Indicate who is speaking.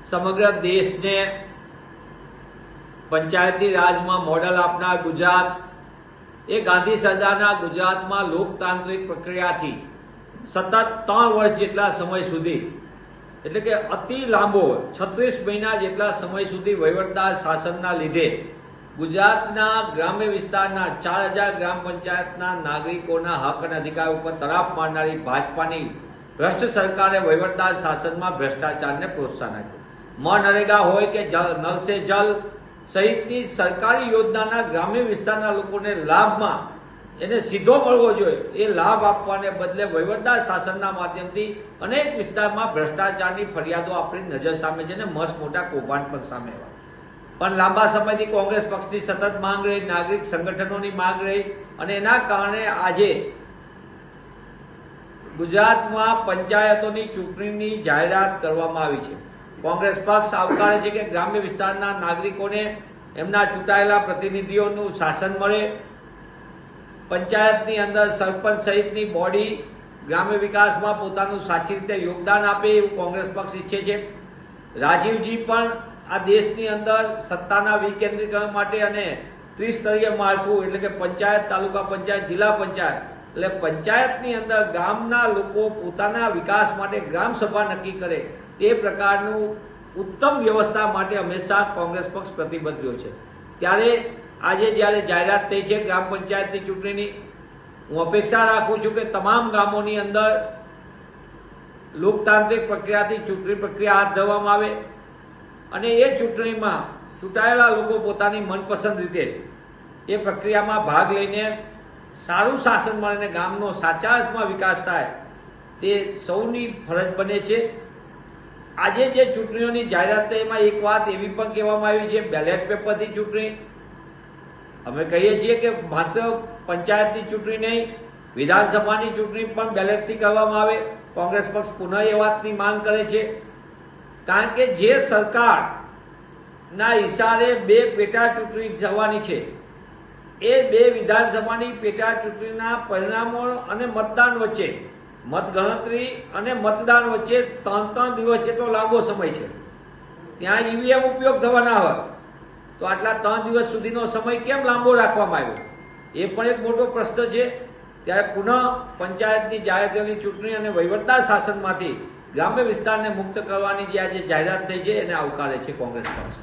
Speaker 1: સમગ્ર દેશને પંચાયતી રાજમાં મોડલ આપનાર ગુજરાત એ ગાંધી સરદારના ગુજરાતમાં લોકતાંત્રિક પ્રક્રિયાથી સતત 3 વર્ષ જેટલા સમય સુધી એટલે કે અતિ લાંબો 36 મહિના જેટલા સમય સુધી વહીવટદાર શાસનના લીધે ગુજરાતના ગ્રામ્ય વિસ્તારના 4000 ગ્રામ પંચાયતના નાગરિકોના હક અને અધિકાર ઉપર તરાપ મારનારી ભાજપાની ભ્રષ્ટ સરકારે વહીવટદાર શાસનમાં ભ્રષ્ટાચારને પ્રોત્સાહન આપ્યું। મનરેગા હોય કે નલ સે જલ સહિતની સરકારી યોજનાના ગ્રામ્ય વિસ્તારના લોકોને લાભમાં એને સીધો મળવો જોઈએ એ લાભ આપવાને બદલે વહીવટદાર શાસનના માધ્યમથી અનેક વિસ્તારમાં ભ્રષ્ટાચારની ફરિયાદો આપણી નજર સામે છે ને મસ્ત મોટા કૌભાંડ પણ સામે આવ્યા। પણ લાંબા સમયથી કોંગ્રેસ પક્ષની સતત માંગ રહી, નાગરિક સંગઠનોની માંગ રહી અને એના કારણે આજે ગુજરાતમાં પંચાયતોની ચૂંટણીની જાહેરાત કરવામાં આવી છે। કોંગ્રેસ પક્ષ આવકારે છે કે ગ્રામ્ય વિસ્તારના નાગરિકોને એમના ચૂંટાયેલા પ્રતિનિધિઓનું શાસન મળે, પંચાયતની અંદર સરપંચ સહિતની બોડી ગ્રામ્ય વિકાસમાં પોતાનું સાચી રીતે યોગદાન આપે એવું કોંગ્રેસ પક્ષ ઈચ્છે છે। રાજીવજી પણ આ દેશની અંદર સત્તાના વિકેન્દ્રીકરણ માટે અને ત્રિસ્તરીય માળખું એટલે કે પંચાયત, તાલુકા પંચાયત, જિલ્લા પંચાયત એટલે પંચાયતની અંદર ગામના લોકો પોતાના વિકાસ માટે ગ્રામ સભા નક્કી કરે તે પ્રકારનું ઉત્તમ વ્યવસ્થા માટે હંમેશા કોંગ્રેસ પક્ષ પ્રતિબદ્ધ રહ્યો છે। ત્યારે આજે જ્યારે જાહેરાત થઈ છે ગ્રામ પંચાયતની ચૂંટણીની, હું અપેક્ષા રાખું છું કે તમામ ગામોની અંદર લોકતાંત્રિક પ્રક્રિયાથી ચૂંટણી પ્રક્રિયા હાથ ધરવામાં આવે અને એ ચૂંટણીમાં ચૂંટાયેલા લોકો પોતાની મનપસંદ રીતે એ પ્રક્રિયામાં ભાગ લઈને સારું શાસન મળે અને ગામનો સાચા અર્થમાં વિકાસ થાય તે સૌની ફરજ બને છે। આજે જે ચૂંટણીઓની જાહેરાત થઈ એમાં એક વાત એવી પણ કહેવામાં આવી છે બેલેટ પેપરથી ચૂંટણી। અમે કહીએ છીએ કે માત્ર પંચાયતની ચૂંટણી નહીં, વિધાનસભાની ચૂંટણી પણ બેલેટથી કરવામાં આવે। કોંગ્રેસ પક્ષ પુનઃ એ વાતની માંગ કરે છે કારણ કે જે સરકારના ઇશારે 2 પેટા ચૂંટણી થવાની છે એ 2 વિધાનસભાની પેટા ચૂંટણીના પરિણામો અને મતદાન વચ્ચે, મતગણતરી અને મતદાન વચ્ચે 3 દિવસ જેટલો લાંબો સમય છે। ત્યાં ઈવીએમ ઉપયોગ થવાના હોય તો આટલા 3 દિવસ સુધીનો સમય કેમ લાંબો રાખવામાં આવ્યો એ પણ એક મોટો પ્રશ્ન છે। ત્યારે પુનઃ પંચાયતની જાહેરાતની ચૂંટણી અને વહીવટદાર શાસનમાંથી ગ્રામ્ય વિસ્તારને મુક્ત કરવાની જે આજે જાહેરાત થઈ છે એને આવકારે છે કોંગ્રેસ પક્ષ।